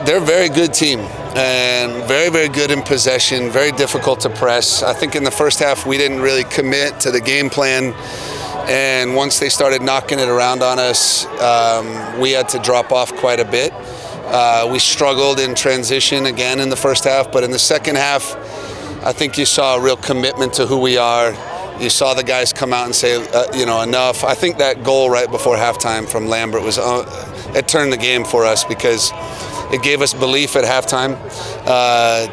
They're a very good team and very, very good in possession, very difficult to press. I think in the first half we didn't really commit to the game plan, and once they started knocking it around on us, we had to drop off quite a bit. We struggled in transition again in the first half, but in the second half, I think you saw a real commitment to who we are. You saw the guys come out and say, enough. I think that goal right before halftime from Lambert was, it turned the game for us because it gave us belief at halftime. I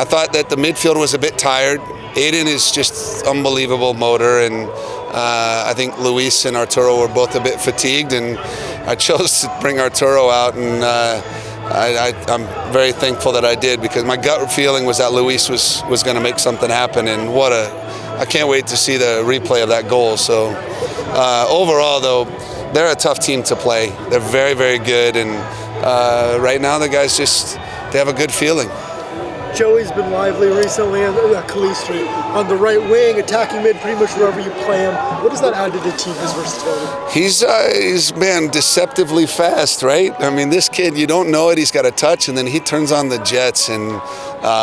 thought that the midfield was a bit tired. Aiden is just unbelievable motor, and I think Luis and Arturo were both a bit fatigued, and I chose to bring Arturo out, and I'm very thankful that I did, because my gut feeling was that Luis was going to make something happen, and I can't wait to see the replay of that goal. So overall, though, they're a tough team to play. They're very, very good, and right now the guys they have a good feeling. Joey's been lively recently, and Calistri on the right wing, attacking mid pretty much wherever you play him. What does that add to the team, his versatility? He's deceptively fast, right? I mean, this kid, you don't know it, he's got a touch, and then he turns on the jets, and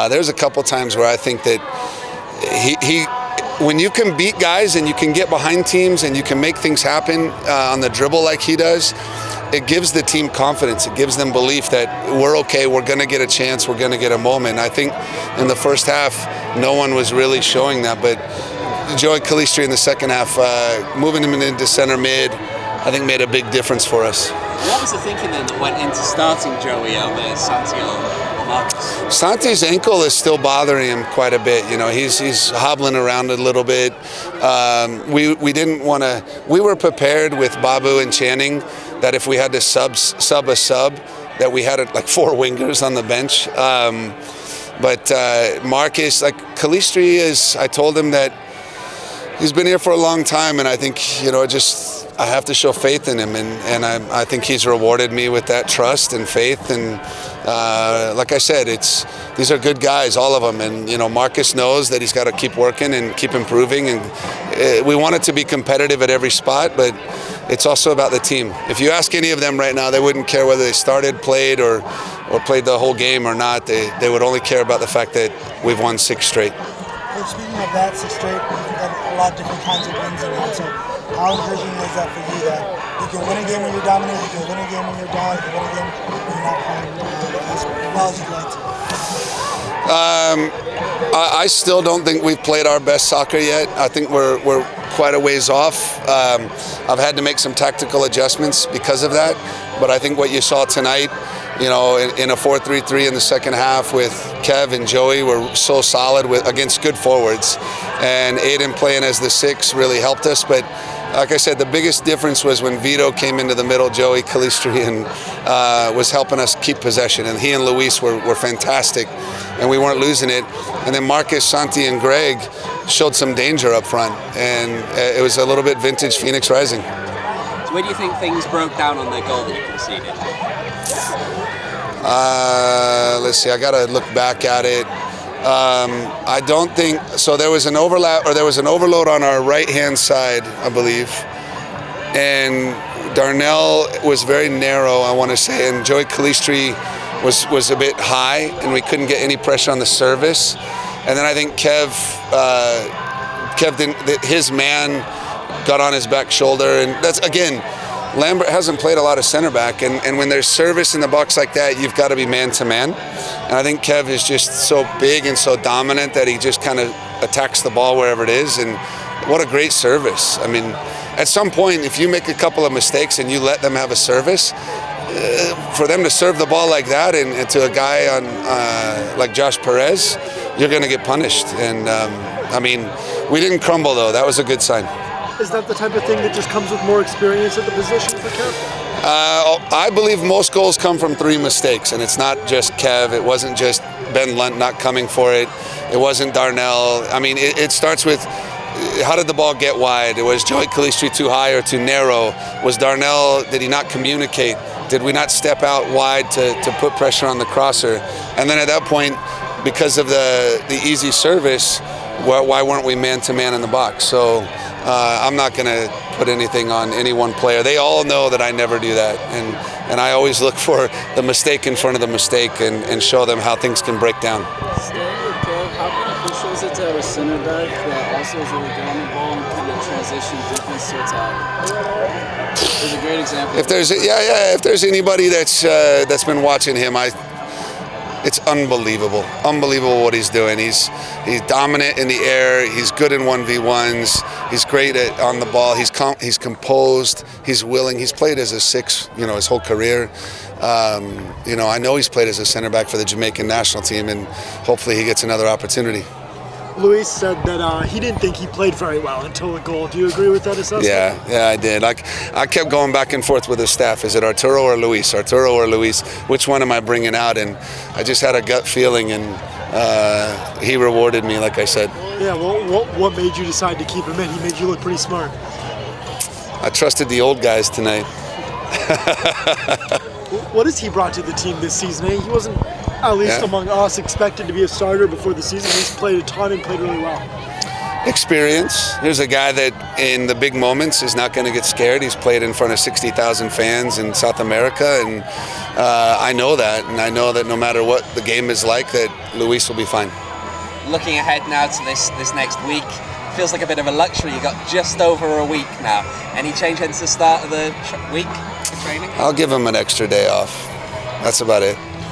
there's a couple times where I think that when you can beat guys and you can get behind teams and you can make things happen on the dribble like he does, it gives the team confidence. It gives them belief that we're okay, we're going to get a chance, we're going to get a moment. I think in the first half, no one was really showing that, but Joey Calistri in the second half, moving him into center mid, I think made a big difference for us. What was the thinking then that went into starting Joey over Santi or Marcus? Santi's ankle is still bothering him quite a bit. He's hobbling around a little bit. We didn't want to. We were prepared with Babu and Channing that if we had to sub a sub, that we had like 4 wingers on the bench. But Marcus, like Calistri I told him that he's been here for a long time, and I think I have to show faith in him, and I think he's rewarded me with that trust and faith. And like I said, these are good guys, all of them. And Marcus knows that he's got to keep working and keep improving. And we want it to be competitive at every spot, but it's also about the team. If you ask any of them right now, they wouldn't care whether they started, played, or played the whole game or not. They would only care about the fact that we've won 6 straight. Well, speaking of that, 6 straight, you've got a lot of different kinds of wins in that. So how encouraging is that for you, that you can win a game when you're dominant, you can win a game when you're down, you can win a game when you're not playing as well as you'd like to? I still don't think we've played our best soccer yet. I think we're quite a ways off. I've had to make some tactical adjustments because of that, but I think what you saw tonight, in a 4-3-3 in the second half with Kev and Joey were so solid against good forwards, and Aiden playing as the 6 really helped us. But like I said, the biggest difference was when Vito came into the middle, Joey Calistri, and was helping us keep possession, and he and Luis were fantastic, and we weren't losing it. And then Marcus, Santi, and Greg showed some danger up front, and it was a little bit vintage Phoenix Rising. So where do you think things broke down on the goal that you conceded? Let's see, I got to look back at it. I don't think so. There was an overlap, or there was an overload on our right-hand side, I believe, and Darnell was very narrow, I want to say, and Joey Calistri was a bit high, and we couldn't get any pressure on the service. And then I think Kev didn't. His man got on his back shoulder, and that's again. Lambert hasn't played a lot of center back, and when there's service in the box like that, you've got to be man-to-man. And I think Kev is just so big and so dominant that he just kind of attacks the ball wherever it is, and what a great service. I mean, at some point, if you make a couple of mistakes and you let them have a service, for them to serve the ball like that and to a guy like Josh Perez, you're going to get punished. And, I mean, we didn't crumble, though. That was a good sign. Is that the type of thing that just comes with more experience at the position for Kev? I believe most goals come from 3 mistakes, and it's not just Kev. It wasn't just Ben Lunt not coming for it. It wasn't Darnell. I mean, it starts with how did the ball get wide? Was Joey Calistri too high or too narrow? Was Darnell, did he not communicate? Did we not step out wide to put pressure on the crosser? And then at that point, because of the easy service, why weren't we man-to-man in the box? So I'm not going to put anything on any one player. They all know that I never do that, and I always look for the mistake in front of the mistake and show them how things can break down. How beneficial is it to have a center back that also is really good on the ball and kind of transition defense to attack? There's a great example. If there's anybody that's been watching him, it's unbelievable what he's doing. He's dominant in the air. He's good in 1v1s. He's great on the ball. He's composed. He's willing. He's played as a 6, his whole career. I know he's played as a center back for the Jamaican national team, and hopefully he gets another opportunity. Luis said that he didn't think he played very well until the goal. Do you agree with that assessment? Yeah, I did. I kept going back and forth with his staff. Is it Arturo or Luis? Arturo or Luis? Which one am I bringing out? And I just had a gut feeling, and he rewarded me, like I said. Yeah, well, what made you decide to keep him in? He made you look pretty smart. I trusted the old guys tonight. What has he brought to the team this season? He wasn't, at least among us, expected to be a starter before the season. He's played a ton and played really well. Experience. Here's a guy that in the big moments is not going to get scared. He's played in front of 60,000 fans in South America, and I know that. And I know that no matter what the game is like, that Luis will be fine. Looking ahead now to this next week, feels like a bit of a luxury. You got just over a week now. Any change since the start of the week for training? I'll give him an extra day off. That's about it.